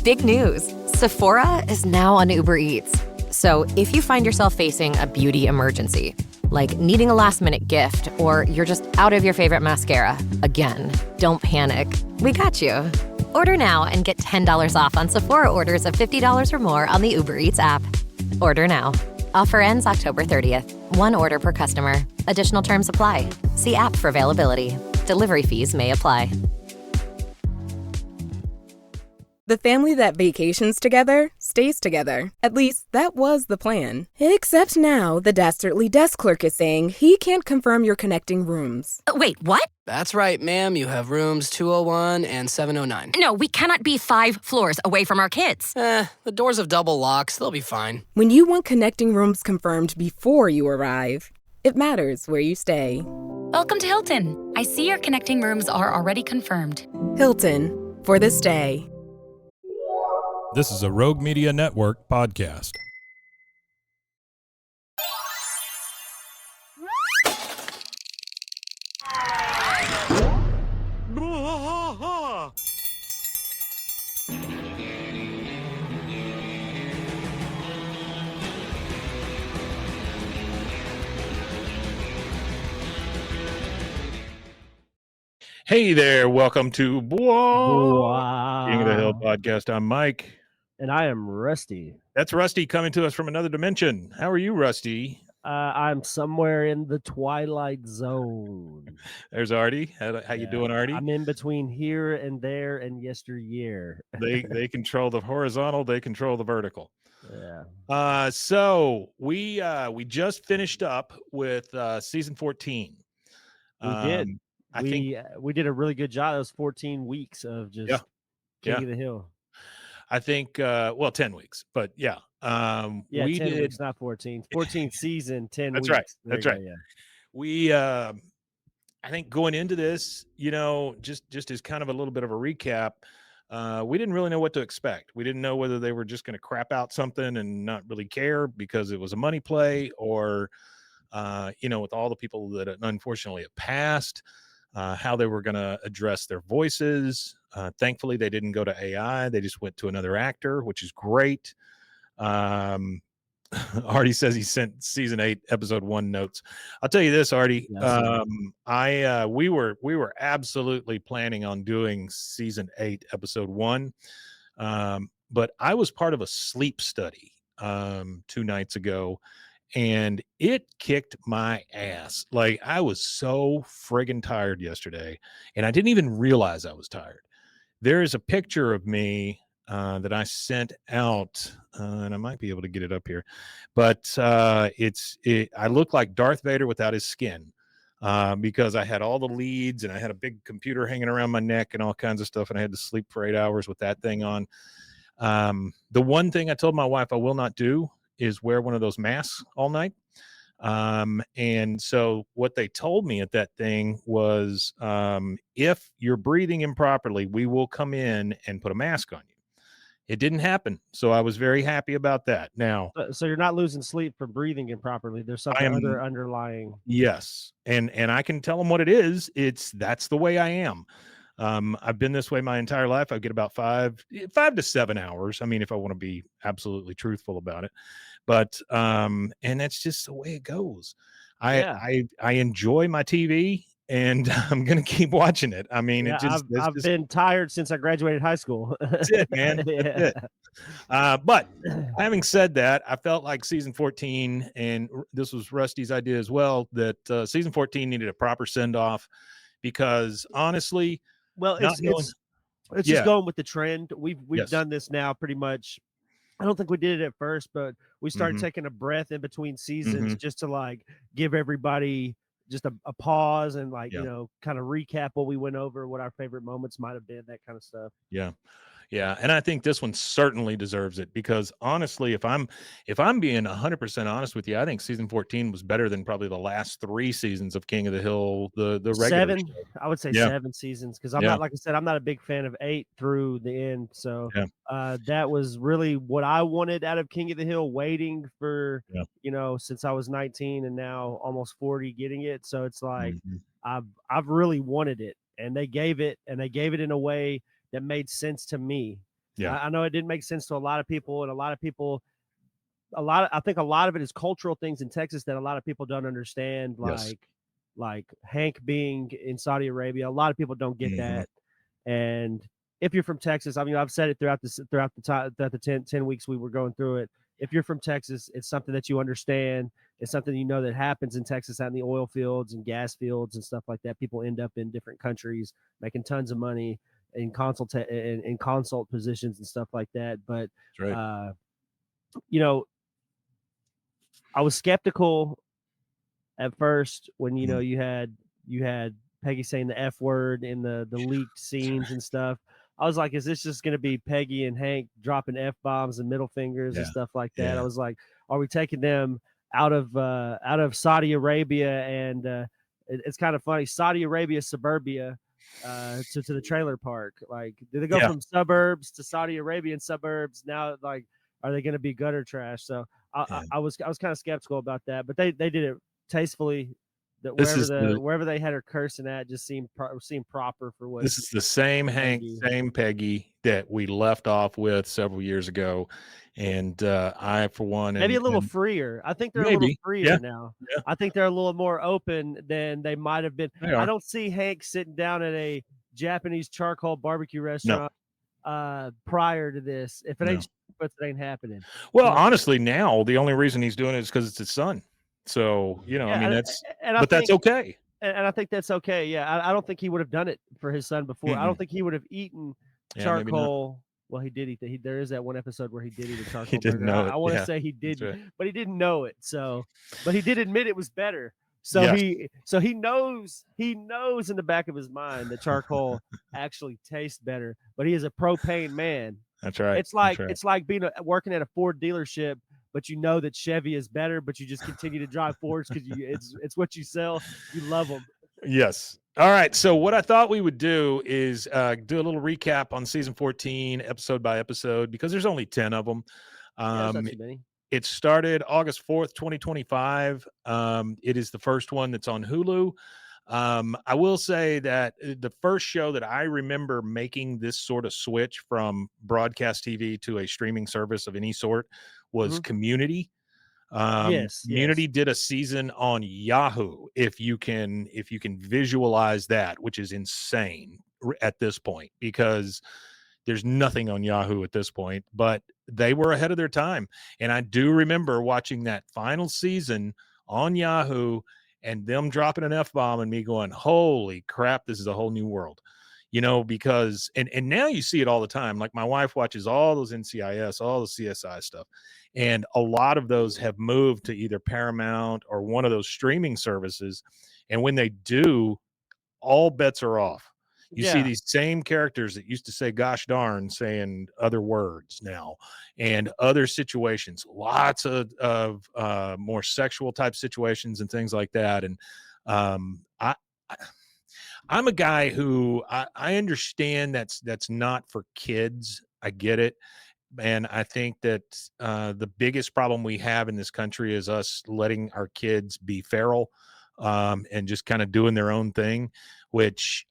Big news! Sephora is now on Uber Eats. So if you find yourself facing a beauty emergency, like needing a last-minute gift, or you're just out of your favorite mascara, again, don't panic. We got you. Order now and get $10 off on Sephora orders of $50 or more on the Uber Eats app. Order now. Offer ends October 30th. One order per customer. Additional terms apply. See app for availability. Delivery fees may apply. The family that vacations together stays together. At least, that was the plan. Except now, the Dastardly desk clerk is saying he can't confirm your connecting rooms. Wait, what? That's right, ma'am. You have rooms 201 and 709. No, we cannot be 5 floors away from our kids. The doors have double locks. They'll be fine. When you want connecting rooms confirmed before you arrive, it matters where you stay. Welcome to Hilton. I see your connecting rooms are already confirmed. Hilton, for the stay. This is a Rogue Media Network podcast. Hey there, welcome to King of the Hill podcast. I'm Mike. And I am Rusty. That's Rusty coming to us from another dimension. How are you, Rusty? I'm somewhere in the Twilight Zone. There's Artie. How you doing, Artie? I'm in between here and there and yesteryear. They control the horizontal. They control the vertical. Yeah. So we just finished up with season 14. We did. We did a really good job. It was 14 weeks of just King of the Hill. I think 10 weeks, but yeah. We 10 weeks, not 14. 14 season, 10 That's weeks. Right. That's right. Yeah. We I think going into this, just as kind of a little bit of a recap, we didn't really know what to expect. We didn't know whether they were just going to crap out something and not really care because it was a money play, or with all the people that unfortunately have passed, how they were going to address their voices. Thankfully, they didn't go to AI. They just went to another actor, which is great. Artie says he sent season 8, episode 1 notes. I'll tell you this, Artie. We were absolutely planning on doing season 8, episode 1. But I was part of a sleep study 2 nights ago, and it kicked my ass. Like, I was so friggin' tired yesterday, and I didn't even realize I was tired. There is a picture of me that I sent out, and I might be able to get it up here, but I look like Darth Vader without his skin, because I had all the leads, and I had a big computer hanging around my neck and all kinds of stuff, and I had to sleep for 8 hours with that thing on. The one thing I told my wife I will not do is wear one of those masks all night. And so what they told me at that thing was, if you're breathing improperly, we will come in and put a mask on you. It didn't happen. So I was very happy about that. Now, so you're not losing sleep for breathing improperly. There's something other underlying. Yes. And I can tell them what it is. That's the way I am. I've been this way my entire life. I get about 5 to 7 hours. I mean, if I want to be absolutely truthful about it, but, and that's just the way it goes. I enjoy my TV, and I'm going to keep watching it. I mean, I've been tired since I graduated high school. That's it, man. That's it. But having said that, I felt like season 14, and this was Rusty's idea as well, that season 14 needed a proper send off, because honestly, well, it's just going with the trend. We've done this now pretty much. I don't think we did it at first, but we started taking a breath in between seasons just to like give everybody just a pause and like, kind of recap what we went over, what our favorite moments might have been, that kind of stuff. Yeah. Yeah. And I think this one certainly deserves it, because honestly, if I'm being 100% honest with you, I think season 14 was better than probably the last 3 seasons of King of the Hill, the regular 7, show. I would say 7 seasons. Cause I'm not, like I said, I'm not a big fan of 8 through the end. So that was really what I wanted out of King of the Hill, waiting for, since I was 19 and now almost 40 getting it. So it's like, I've really wanted it, and they gave it in a way that made sense to me. Yeah. I know it didn't make sense to a lot of people, and I think a lot of it is cultural things in Texas that a lot of people don't understand, Yes. like Hank being in Saudi Arabia. A lot of people don't get that. And if you're from Texas, I mean, I've said it throughout the 10 weeks we were going through it. If you're from Texas, it's something that you understand. It's something you know that happens in Texas out in the oil fields and gas fields and stuff like that. People end up in different countries making tons of money in consult positions and stuff like that. But That's right. you know, I was skeptical at first when you had Peggy saying the F word in the leaked scenes and stuff. I was like, is this just going to be Peggy and Hank dropping F bombs and middle fingers and stuff like that? I was like, are we taking them out of Saudi Arabia? And it's kind of funny, Saudi Arabia suburbia to the trailer park. Like, do they go from suburbs to Saudi Arabian suburbs now? Like, are they going to be gutter trash? So I was kind of skeptical about that, but they did it tastefully. That wherever they had her cursing at just seemed proper for what. This is the same Hank, same Peggy that we left off with several years ago, and I, for one, maybe a little freer. I think they're a little freer now. Yeah. I think they're a little more open than they might have been. I don't see Hank sitting down at a Japanese charcoal barbecue restaurant prior to this. If it ain't, it ain't happening. Well, honestly, now the only reason he's doing it is because it's his son. So, I mean, that's okay. And I think that's okay. Yeah. I don't think he would have done it for his son before. I don't think he would have eaten charcoal. Well, he did eat there is that one episode where he did eat a charcoal he didn't burger. know it. I want to say he did, but he didn't know it. So, but he did admit it was better. So he knows in the back of his mind that charcoal actually tastes better, but he is a propane man. That's right. It's like being working at a Ford dealership, but you know that Chevy is better, but you just continue to drive Fords because it's what you sell. You love them. Yes. All right. So what I thought we would do is do a little recap on season 14, episode by episode, because there's only 10 of them. Not too many. It started August 4th, 2025. It is the first one that's on Hulu. I will say that the first show that I remember making this sort of switch from broadcast TV to a streaming service of any sort was Community. Community did a season on Yahoo. If you can visualize that, which is insane at this point, because there's nothing on Yahoo at this point, but they were ahead of their time. And I do remember watching that final season on Yahoo and them dropping an F-bomb and me going, holy crap, this is a whole new world. Because and now you see it all the time. Like, my wife watches all those NCIS, all the CSI stuff, and a lot of those have moved to either Paramount or one of those streaming services. And when they do, all bets are off. You see these same characters that used to say gosh darn saying other words now, and other situations, lots of more sexual type situations and things like that. And I'm a guy who I understand that's not for kids. I get it. And I think that the biggest problem we have in this country is us letting our kids be feral and just kind of doing their own thing, which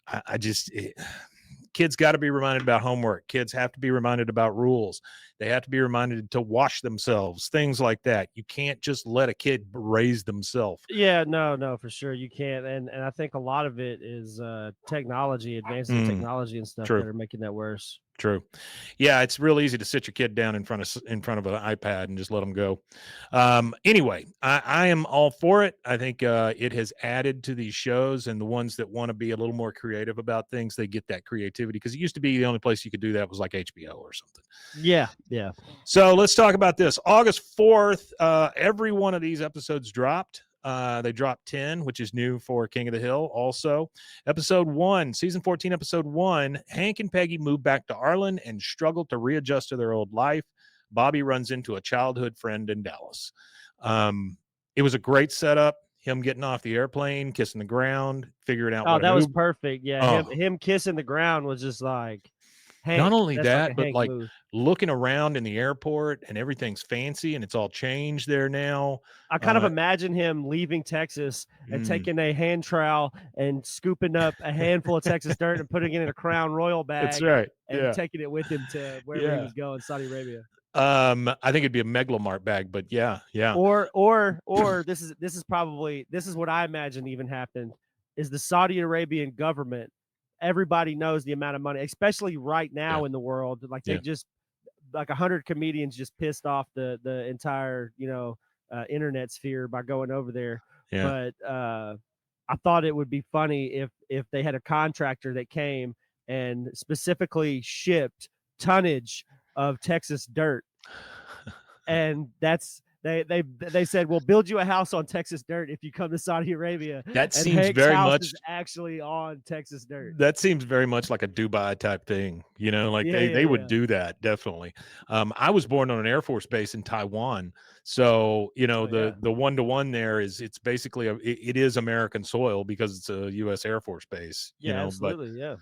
kids got to be reminded about homework. Kids have to be reminded about rules. They have to be reminded to wash themselves, things like that. You can't just let a kid raise themselves. Yeah, no, for sure. You can't. And I think a lot of it is technology, advances in technology and stuff that are making that worse. True. Yeah, it's real easy to sit your kid down in front of an iPad and just let them go. Anyway, I am all for it. I think it has added to these shows, and the ones that want to be a little more creative about things, they get that creativity, because it used to be the only place you could do that was like HBO or something. Yeah. So let's talk about this. August 4th, every one of these episodes dropped. They dropped 10, which is new for King of the Hill. Also, episode 1, season 14, episode 1, Hank and Peggy move back to Arlen and struggle to readjust to their old life. Bobby runs into a childhood friend in Dallas. It was a great setup. Him getting off the airplane, kissing the ground, figuring out. Oh, that was perfect. Yeah, him kissing the ground was just like, Hank. Not only That's like that, a but Hank like move. looking around in the airport and everything's fancy and it's all changed there now. I kind of imagine him leaving Texas and taking a hand trowel and scooping up a handful of Texas dirt and putting it in a Crown Royal That's bag right. and Yeah. taking it with him to wherever he Yeah. was going, Saudi Arabia. I think it'd be a Megalomart bag, but yeah. Or this is what I imagine even happened is the Saudi Arabian government. Everybody knows the amount of money, especially right now in the world. Like they just like 100 comedians just pissed off the entire internet sphere by going over there. Yeah. But I thought it would be funny if they had a contractor that came and specifically shipped tonnage of Texas dirt, and that's they said, we'll build you a house on Texas dirt if you come to Saudi Arabia. That and seems Hank's very house much is actually on Texas dirt. That seems very much like a Dubai type thing, like they would do that. Definitely. I was born on an Air Force base in Taiwan. So, the 1-to-1 there it's basically it is American soil because it's a US Air Force base, absolutely.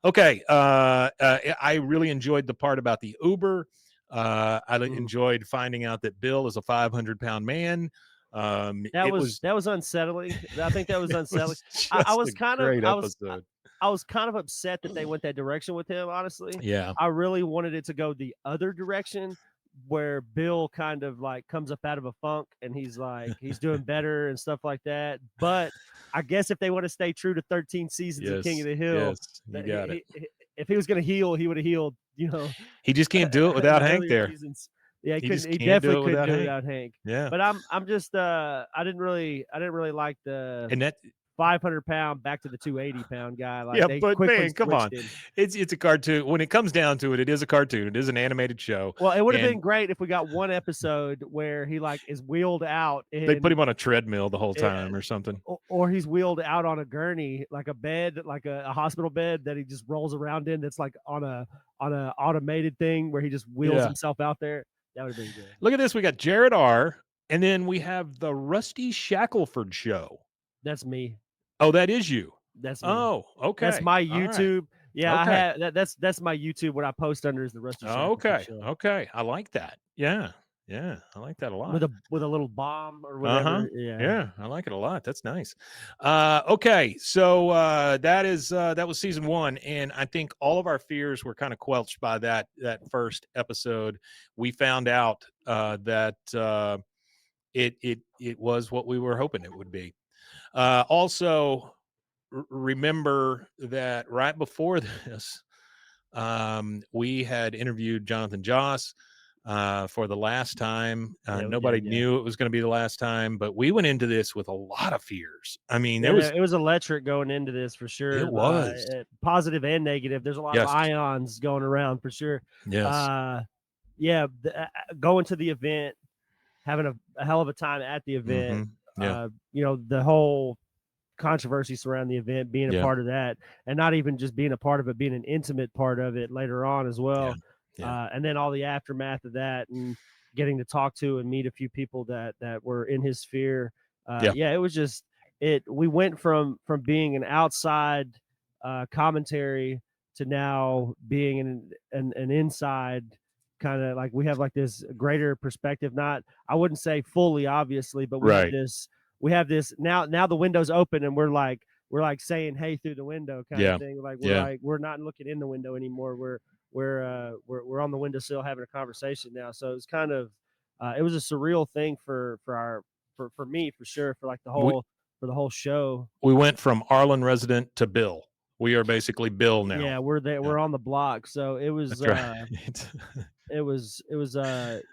Okay. I really enjoyed the part about the Uber. I enjoyed finding out that Bill is a 500-pound man. That was unsettling. I think that was unsettling. I was kind of upset that they went that direction with him, honestly. Yeah. I really wanted it to go the other direction where Bill kind of like comes up out of a funk and he's like he's doing better and stuff like that. But I guess if they want to stay true to 13 seasons of King of the Hill, you got it. If he was going to heal, he would have healed, He just can't do it without Hank there. Seasons. Yeah, he definitely couldn't do it without Hank. Yeah. But I'm just I didn't really like the and that 500-pound back to the 280-pound guy. Like yeah, but man, come on. him. It's a cartoon. When it comes down to it, it is a cartoon. It is an animated show. Well, it would have been great if we got one episode where he like is wheeled out. They put him on a treadmill the whole time or something. Or he's wheeled out on a gurney, like a bed, like a hospital bed that he just rolls around in. That's like on a automated thing where he just wheels himself out there. That would have been good. Look at this. We got Jared R. And then we have the Rusty Shackelford show. That's me. Oh, that is you. That's me. Oh, okay. That's my YouTube. Right. Yeah, okay. I have that's my YouTube. What I post under is the Rusty Shackelford show. Okay. I like that. Yeah. I like that a lot. With a little bomb or whatever. Yeah, I like it a lot. That's nice. Okay, so that was season 1, and I think all of our fears were kind of quelched by that first episode. We found out that it was what we were hoping it would be. Also, remember that right before this, we had interviewed Jonathan Joss for the last time. Nobody knew it was going to be the last time, but we went into this with a lot of fears. I mean, it was electric going into this for sure. It was positive and negative. There's a lot of ions going around for sure. Yes. Going to the event, having a hell of a time at the event. Mm-hmm. The whole controversy surrounding the event, being a part of that, and not even just being a part of it, being an intimate part of it later on as well. And then all the aftermath of that and getting to talk to and meet a few people that were in his sphere. It was just we went from being an outside commentary to now being an inside kind of, like we have like this greater perspective. Not, I wouldn't say fully, obviously, but we have this now the window's open and we're like saying hey through the window kind of thing. Like we're not looking in the window anymore. We're on the windowsill having a conversation now. So it's kind of it was a surreal thing for me for sure, for like the whole show. We went from Arlen resident to Bill. We are basically Bill now. Yeah, we're there. Yeah. We're on the block. So it was right. it was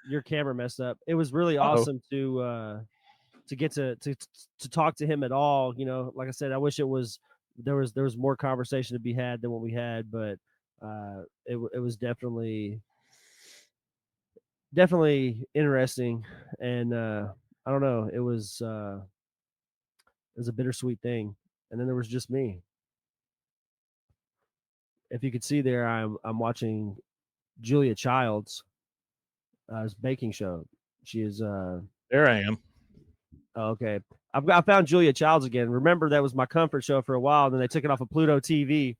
your camera messed up. It was really awesome to get to talk to him at all. Like I said, I wish there was more conversation to be had than what we had, but it was definitely interesting, and I don't know, it was a bittersweet thing. And then there was just me. If you could see there, I'm watching Julia Childs' baking show. She is there I am. Okay, I found Julia Childs again. Remember, that was my comfort show for a while, and then they took it off of Pluto TV.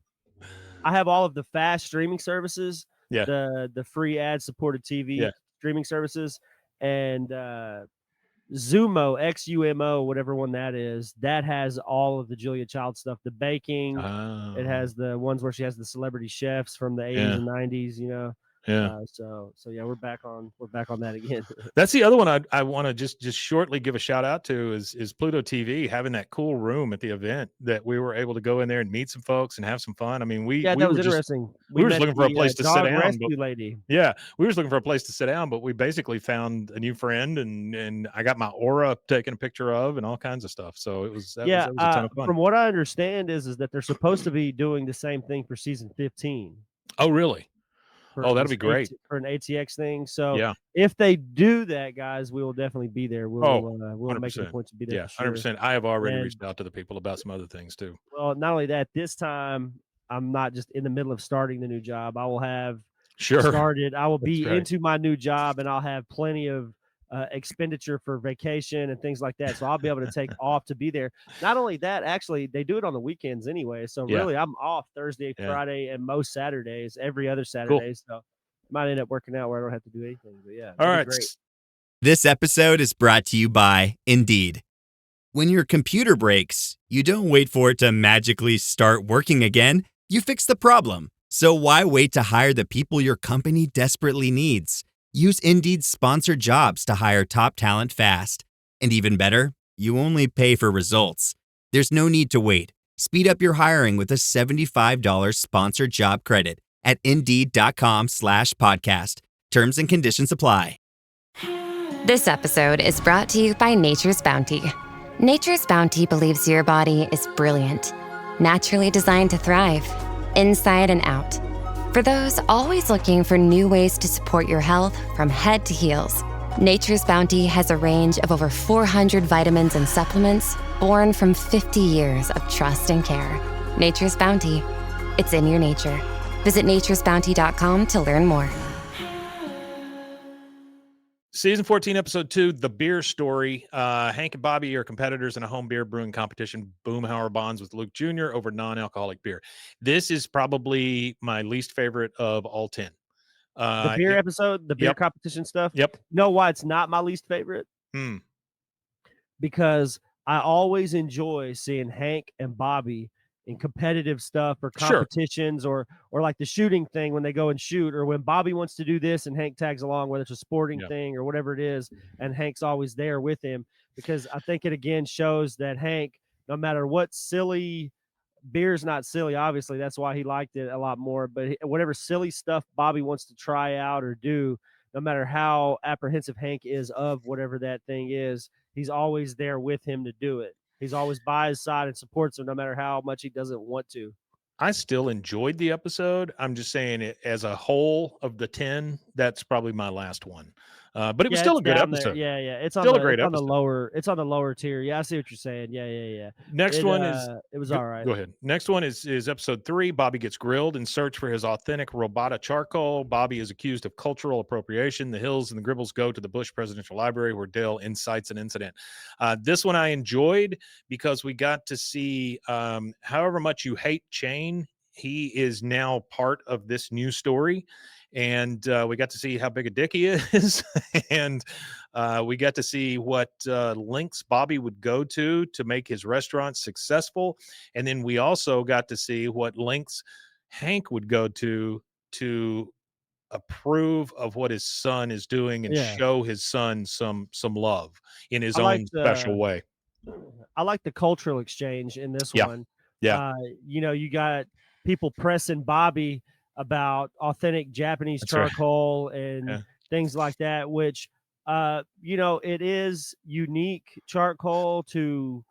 I have all of the fast streaming services, Yeah. the free ad supported TV Yeah. streaming services, and Xumo, XUMO, whatever one that is, that has all of the Julia Child stuff, the baking. It has the ones where she has the celebrity chefs from the 80s and 90s, you know. Yeah. So yeah, we're back on that again. That's the other one I want to just shortly give a shout out to is Pluto TV having that cool room at the event that we were able to go in there and meet some folks and have some fun. I mean, that was interesting. We were just looking for a place to sit down. Rescue lady. Yeah, we were just looking for a place to sit down, but we basically found a new friend, and I got my aura taken a picture of and all kinds of stuff. So it was that was a ton of fun. From what I understand is that they're supposed to be doing the same thing for season 15. Oh, really? That'd be great for an ATX thing. So yeah, if they do that, guys, we will definitely be there. We'll make it a point to be there. Yeah, 100%. I have already reached out to the people about some other things too. Well, not only that, this time I'm not just in the middle of starting the new job. I will have started. I will be into my new job, and I'll have plenty of expenditure for vacation and things like that. So I'll be able to take off to be there. Not only that, actually, they do it on the weekends anyway. So really, I'm off Thursday, Friday, and most Saturdays, every other Saturday. Cool. So it might end up working out where I don't have to do anything. But yeah. All right. Great. This episode is brought to you by Indeed. When your computer breaks, you don't wait for it to magically start working again. You fix the problem. So why wait to hire the people your company desperately needs? Use Indeed's sponsored jobs to hire top talent fast. And even better, you only pay for results. There's no need to wait. Speed up your hiring with a $75 sponsored job credit at Indeed.com/podcast. Terms and conditions apply. This episode is brought to you by Nature's Bounty. Nature's Bounty believes your body is brilliant, naturally designed to thrive, inside and out. For those always looking for new ways to support your health from head to heels, Nature's Bounty has a range of over 400 vitamins and supplements born from 50 years of trust and care. Nature's Bounty. It's in your nature. Visit naturesbounty.com to learn more. Season 14, episode 2, The Beer Story. Hank and Bobby are competitors in a home beer brewing competition. Boomhauer bonds with Luke Jr. over non-alcoholic beer. This is probably my least favorite of all 10. The beer episode, the beer competition stuff? Yep. You know why it's not my least favorite? Because I always enjoy seeing Hank and Bobby in competitive stuff or competitions or like the shooting thing when they go and shoot, or when Bobby wants to do this and Hank tags along, whether it's a sporting thing or whatever it is, and Hank's always there with him, because I think it again shows that Hank, no matter what silly beer's not silly, obviously that's why he liked it a lot more, but whatever silly stuff Bobby wants to try out or do, no matter how apprehensive Hank is of whatever that thing is, he's always there with him to do it. He's always by his side and supports him no matter how much he doesn't want to. I still enjoyed the episode. I'm just saying it as a whole of the 10, that's probably my last one. But it was still a good episode. Yeah. It's still a great episode. It's on the lower tier. Yeah, I see what you're saying. Yeah. Next one is it was all right. Go ahead. Next one is episode 3. Bobby gets grilled in search for his authentic Robata charcoal. Bobby is accused of cultural appropriation. The Hills and the Gribbles go to the Bush Presidential Library where Dale incites an incident. This one I enjoyed because we got to see however much you hate Chain, he is now part of this new story. And we got to see how big a dick he is. And we got to see what lengths Bobby would go to make his restaurant successful. And then we also got to see what lengths Hank would go to approve of what his son is doing and show his son some love in his own special way. I like the cultural exchange in this one. Yeah. You got people pressing Bobby about authentic Japanese charcoal and things like that, which, it is unique charcoal to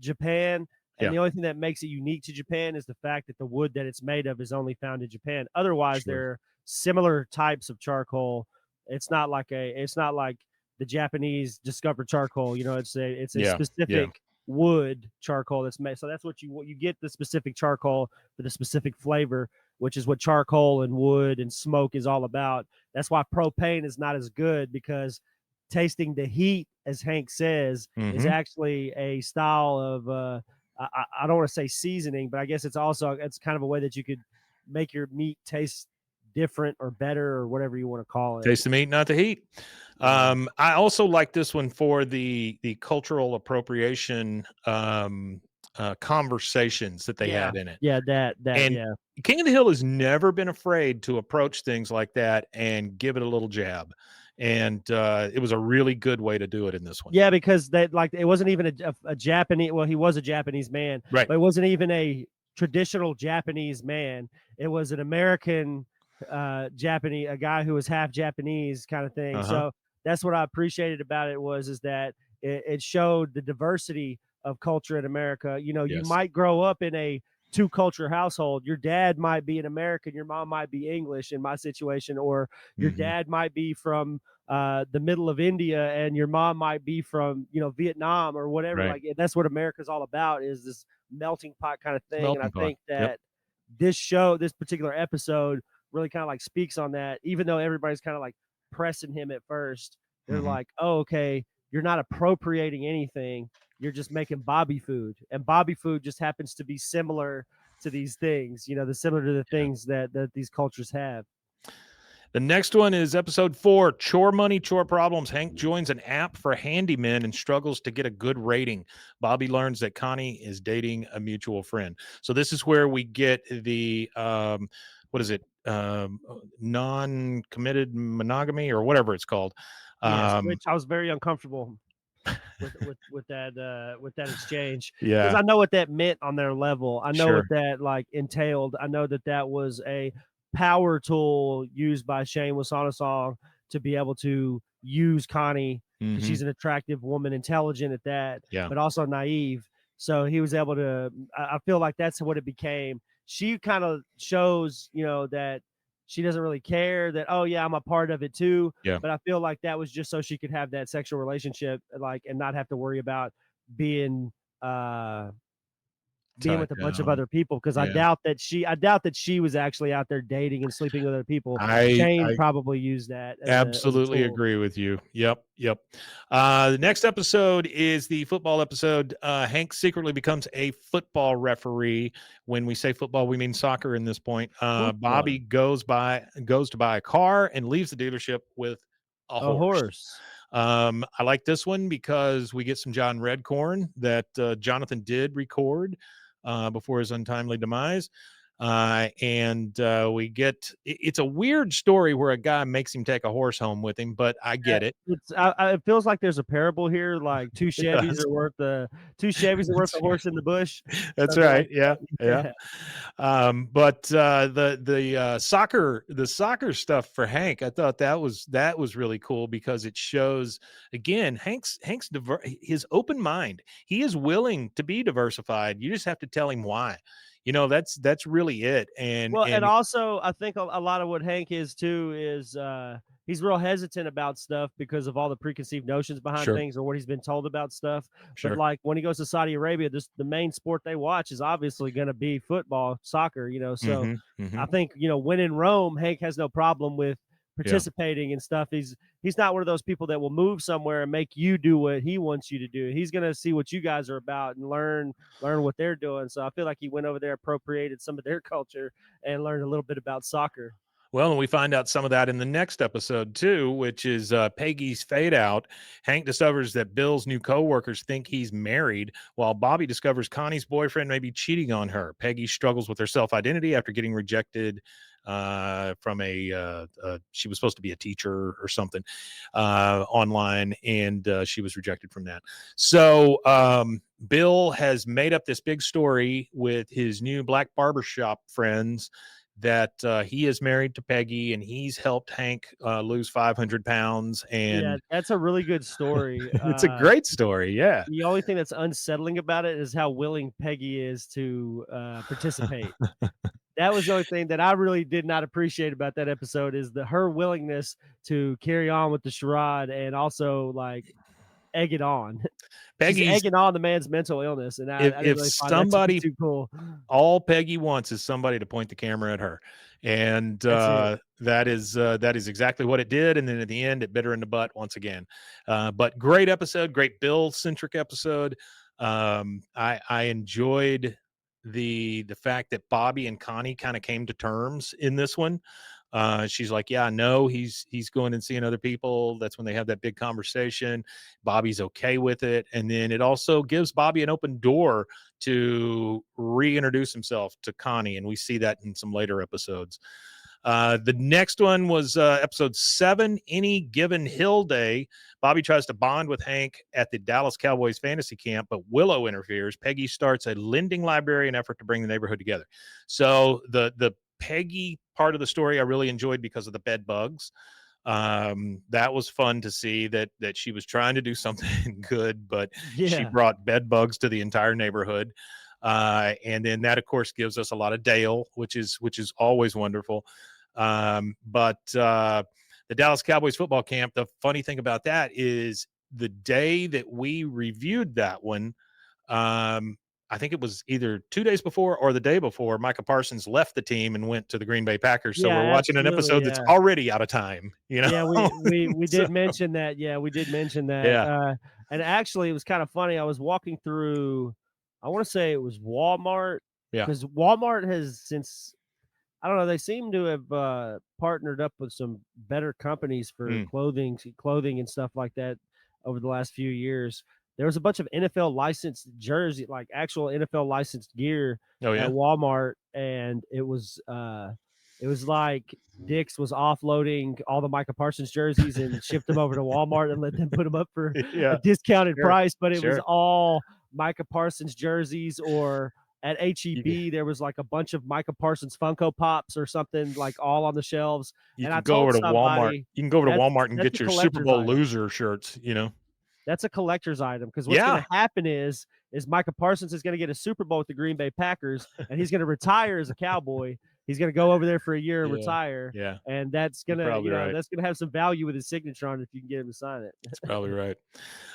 Japan. And the only thing that makes it unique to Japan is the fact that the wood that it's made of is only found in Japan. Otherwise, there are similar types of charcoal. It's not like the Japanese discovered charcoal. It's a specific wood charcoal that's made. So that's what you get, the specific charcoal for the specific flavor, which is what charcoal and wood and smoke is all about. That's why propane is not as good, because tasting the heat, as Hank says, is actually a style of I don't want to say seasoning, but I guess it's kind of a way that you could make your meat taste different or better or whatever you want to call it. Taste the meat, not the heat. I also like this one for the cultural appropriation conversations that they had in it. Yeah, King of the Hill has never been afraid to approach things like that and give it a little jab. And it was a really good way to do it in this one. Yeah, because it wasn't even a Japanese. Well, he was a Japanese man, right? But it wasn't even a traditional Japanese man. It was an American Japanese, a guy who was half Japanese kind of thing. So that's what I appreciated about it is that it showed the diversity of culture in America. You know, you might grow up in a 2-culture household. Your dad might be an American, your mom might be English in my situation, or your dad might be from the middle of India and your mom might be from, Vietnam or whatever. Right. Like that's what America's all about, is this melting pot kind of thing. And I think that this particular episode really kind of like speaks on that, even though everybody's kind of like pressing him at first. They're like, oh, okay, you're not appropriating anything. You're just making Bobby food, and Bobby food just happens to be similar to these things, similar to the things that these cultures have. The next one is episode 4, Chore Money, Chore Problems. Hank joins an app for handymen and struggles to get a good rating. Bobby learns that Connie is dating a mutual friend. So this is where we get the, non-committed monogamy or whatever it's called. Which I was very uncomfortable with that exchange. Yeah, because I know what that meant on their level. I know what that entailed. I know that was a power tool used by Shane Wasanasong to be able to use Connie. She's an attractive woman, intelligent at that, but also naive. So he was able to. I feel like that's what it became. She kind of shows, that she doesn't really care that, oh yeah, I'm a part of it too. Yeah. But I feel like that was just so she could have that sexual relationship, and not have to worry about being with a bunch of other people. Because I doubt that she was actually out there dating and sleeping with other people. Shane probably used that. Absolutely agree with you. Yep. The next episode is the football episode. Hank secretly becomes a football referee. When we say football, we mean soccer in this point. Bobby goes to buy a car and leaves the dealership with a horse. I like this one because we get some John Redcorn that Jonathan did record before his untimely demise. We get it's a weird story where a guy makes him take a horse home with him, but I get it. It feels like there's a parable here, like two Chevys are worth a horse in the bush. That's right. Like yeah. But the soccer stuff for Hank, I thought that was really cool because it shows again Hank's his open mind. He is willing to be diversified. You just have to tell him why. That's really it. And also I think a lot of what Hank is too is he's real hesitant about stuff because of all the preconceived notions behind things or what he's been told about stuff. But like when he goes to Saudi Arabia, the main sport they watch is obviously going to be football, soccer, So I think, when in Rome, Hank has no problem with participating and stuff. He's not one of those people that will move somewhere and make you do what he wants you to do. He's going to see what you guys are about and learn what they're doing. So I feel like he went over there, appropriated some of their culture, and learned a little bit about soccer. Well, and we find out some of that in the next episode too, which is Peggy's fade out. Hank discovers that Bill's new coworkers think he's married, while Bobby discovers Connie's boyfriend may be cheating on her. Peggy struggles with her self-identity after getting rejected from she was supposed to be a teacher or something online, and she was rejected from that. So Bill has made up this big story with his new black barbershop friends that he is married to Peggy and he's helped Hank lose 500 pounds. And that's a really good story. It's a great story. Yeah. The only thing that's unsettling about it is how willing Peggy is to participate. That was the only thing that I really did not appreciate about that episode, is her willingness to carry on with the charade and also like egg it on. Peggy's egging on the man's mental illness, and I didn't really find somebody that too cool. All Peggy wants is somebody to point the camera at her, and that is exactly what it did. And then at the end, it bit her in the butt once again. But great episode, great Bill centric episode. I enjoyed the fact that Bobby and Connie kind of came to terms in this one. She's like, yeah, no, he's going and seeing other people. That's when they have that big conversation. Bobby's okay with it. And then it also gives Bobby an open door to reintroduce himself to Connie. And we see that in some later episodes. The next one was episode 7, Any Given Hill Day. Bobby tries to bond with Hank at the Dallas Cowboys fantasy camp, but Willow interferes. Peggy starts a lending library in effort to bring the neighborhood together. So the Peggy part of the story I really enjoyed because of the bed bugs. That was fun to see that she was trying to do something good, but she brought bed bugs to the entire neighborhood. And then that, of course, gives us a lot of Dale, which is always wonderful. But the Dallas Cowboys football camp, the funny thing about that is the day that we reviewed that one, I think it was either 2 days before or the day before, Micah Parsons left the team and went to the Green Bay Packers. So we're watching an episode that's already out of time. You know? Yeah, we did mention that. Yeah, we did mention that. Yeah. And actually, it was kind of funny. I was walking through, I want to say it was Walmart. Yeah. Because Walmart has since, I don't know, they seem to have partnered up with some better companies for clothing and stuff like that over the last few years. There was a bunch of NFL licensed jersey, like actual NFL licensed gear at Walmart, and it was like Dick's was offloading all the Micah Parsons jerseys and shipped them over to Walmart and let them put them up for a discounted price. But it was all Micah Parsons jerseys, or at HEB there was like a bunch of Micah Parsons Funko Pops or something, like all on the shelves. You can go over to Walmart. You can go over to Walmart and get your Super Bowl loser shirts, you know. That's a collector's item, because what's going to happen is Micah Parsons is going to get a Super Bowl with the Green Bay Packers, and he's going to retire as a Cowboy. He's going to go over there for a year and retire. Yeah. And that's going to, that's going to have some value with his signature on it if you can get him to sign it. That's probably right.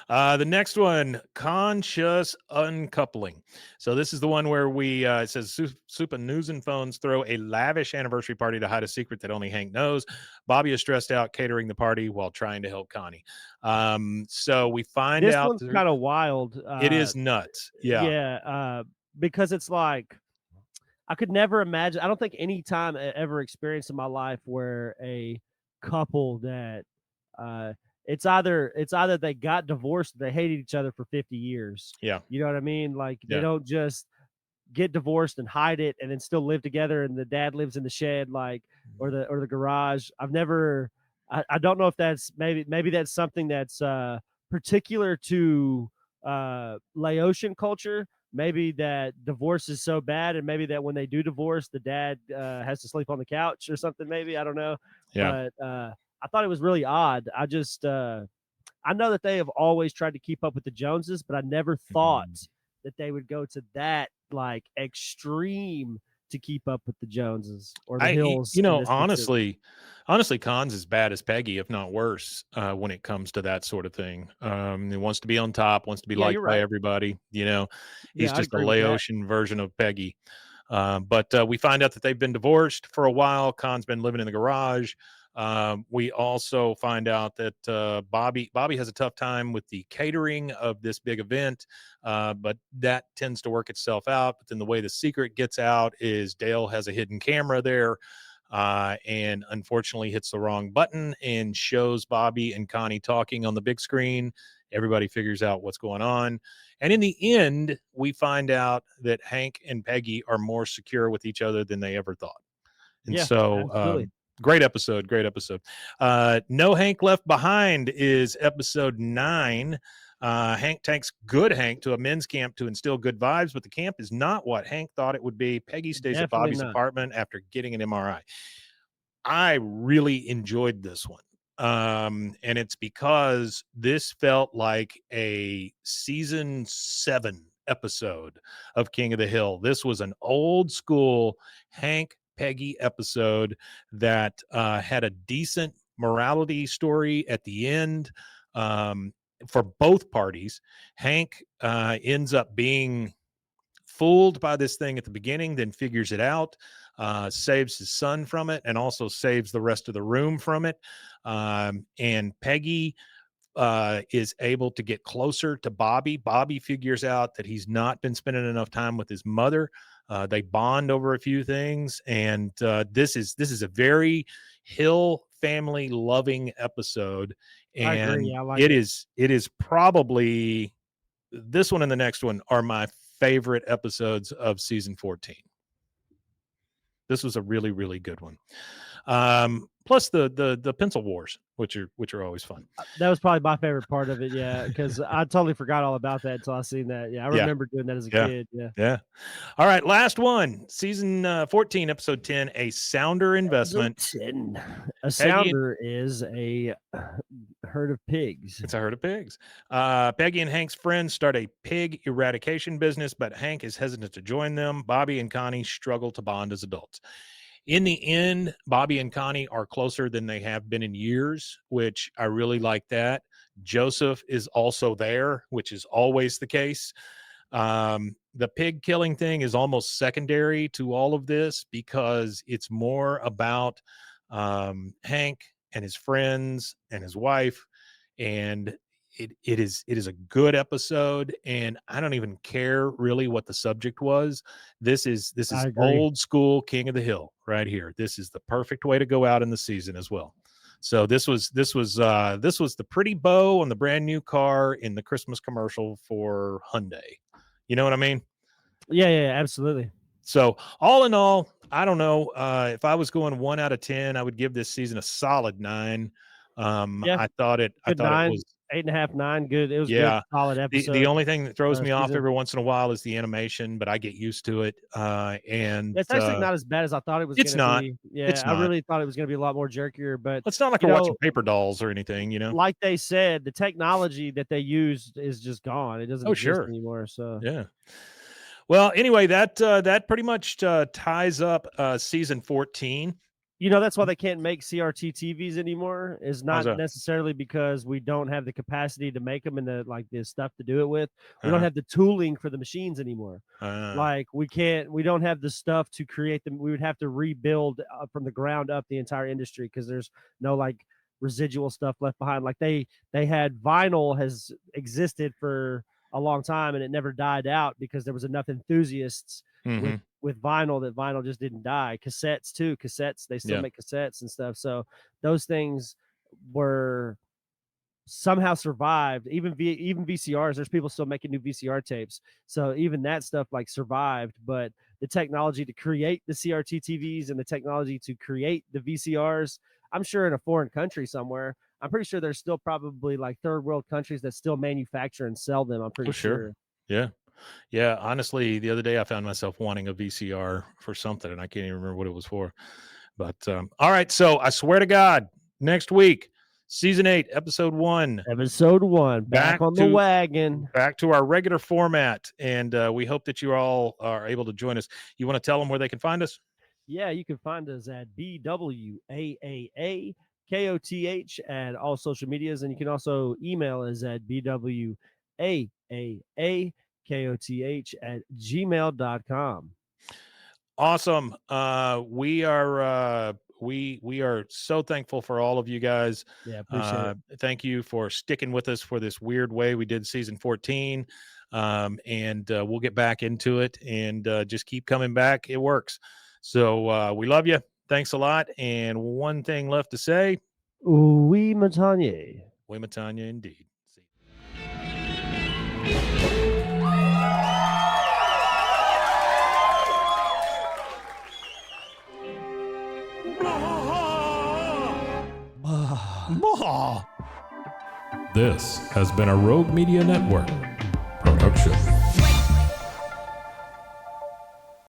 The next one, conscious uncoupling. So this is the one where we, it says Supa News and Phones throw a lavish anniversary party to hide a secret that only Hank knows. Bobby is stressed out catering the party while trying to help Connie. So we find this out. This one's kind of wild. It is nuts. Yeah. Yeah. Because it's like, I could never imagine. I don't think any time I ever experienced in my life where a couple that it's either they got divorced, they hated each other for 50 years. Yeah. You know what I mean? Like they don't just get divorced and hide it and then still live together, and the dad lives in the shed, like, or the garage. I don't know if that's maybe that's something that's particular to Laotian culture. Maybe that divorce is so bad, and maybe that when they do divorce, the dad has to sleep on the couch or something. Maybe, I don't know. Yeah. But I thought it was really odd. I just I know that they have always tried to keep up with the Joneses, but I never thought that they would go to that like extreme to keep up with the Joneses or the Hills. You know, honestly, Khan's as bad as Peggy, if not worse, when it comes to that sort of thing. He wants to be on top, wants to be liked by everybody. You know, he's just a Laotian version of Peggy. But we find out that they've been divorced for a while. Khan's been living in the garage. We also find out that Bobby has a tough time with the catering of this big event, but that tends to work itself out. But then the way the secret gets out is Dale has a hidden camera there, and unfortunately hits the wrong button and shows Bobby and Connie talking on the big screen. Everybody figures out what's going on. And in the end, we find out that Hank and Peggy are more secure with each other than they ever thought. And so great episode. No Hank Left Behind is episode 9. Hank takes good Hank to a men's camp to instill good vibes, but the camp is not what Hank thought it would be. Peggy stays at Bobby's apartment after getting an MRI. I really enjoyed this one. And it's because this felt like a season 7 episode of King of the Hill. This was an old school Hank Peggy episode that had a decent morality story at the end for both parties. Hank ends up being fooled by this thing at the beginning, then figures it out, saves his son from it, and also saves the rest of the room from it. And Peggy is able to get closer to Bobby. Bobby figures out that he's not been spending enough time with his mother. They bond over a few things, and this is a very Hill family loving episode. And I agree. I like it is probably, this one and the next one are my favorite episodes of season 14. This was a really, really good one. Plus the pencil wars, which are always fun. That was probably my favorite part of it. Yeah. Cause I totally forgot all about that until I seen that. Yeah. I remember doing that as a kid. Yeah. Yeah. All right. Last one, season 14, episode 10, a sounder investment. A sounder is a herd of pigs. It's a herd of pigs. Peggy and Hank's friends start a pig eradication business, but Hank is hesitant to join them. Bobby and Connie struggle to bond as adults. In the end, Bobby and Connie are closer than they have been in years, which I really like that. Joseph is also there, which is always the case. The pig killing thing is almost secondary to all of this because it's more about Hank and his friends and his wife, and it is a good episode, and I don't even care really what the subject was. This is old school King of the Hill right here. This is the perfect way to go out in the season as well. So this was the pretty bow on the brand new car in the Christmas commercial for Hyundai. You know what I mean? Yeah, absolutely. So all in all, I don't know. If I was going 1 out of 10, I would give this season a solid 9. I thought it was 8.5, 9. Good. It was good, solid episode. The only thing that throws me off every once in a while is the animation, but I get used to it. And it's actually not as bad as I thought it was. It's not. Yeah, I really thought it was going to be a lot more jerkier, but it's not like we're watching Paper Dolls or anything, you know. Like they said, the technology that they used is just gone. It doesn't exist anymore. So yeah. Well, anyway, that pretty much ties up season 14. You know, that's why they can't make CRT TVs anymore. Is not necessarily because we don't have the capacity to make them and the stuff to do it with. We don't have the tooling for the machines anymore. We don't have the stuff to create them. We would have to rebuild from the ground up the entire industry because there's no residual stuff left behind. Like they had vinyl has existed for a long time and it never died out because there was enough enthusiasts with vinyl that vinyl just didn't die. Cassettes too. They still make cassettes and stuff. So those things were somehow survived. Even VCRs, there's people still making new VCR tapes. So even that stuff survived, but the technology to create the CRT TVs and the technology to create the VCRs, I'm sure in a foreign country somewhere, I'm pretty sure there's still probably third world countries that still manufacture and sell them. I'm pretty sure. Yeah. Yeah. Honestly, the other day I found myself wanting a VCR for something and I can't even remember what it was for. But all right. So I swear to God, next week, season 8, episode 1. Back on the wagon. Back to our regular format. And we hope that you all are able to join us. You want to tell them where they can find us? Yeah, you can find us at BWAAA KOTH at all social medias, and you can also email us at BWAAAKOTH@gmail.com. Awesome. We are so thankful for all of you guys. Yeah, appreciate it. Thank you for sticking with us for this weird way we did season 14. And we'll get back into it and just keep coming back. It works. So we love you. Thanks a lot. And one thing left to say. Oui, Matanye. Oui, Matanye, indeed. This has been a Rogue Media Network production.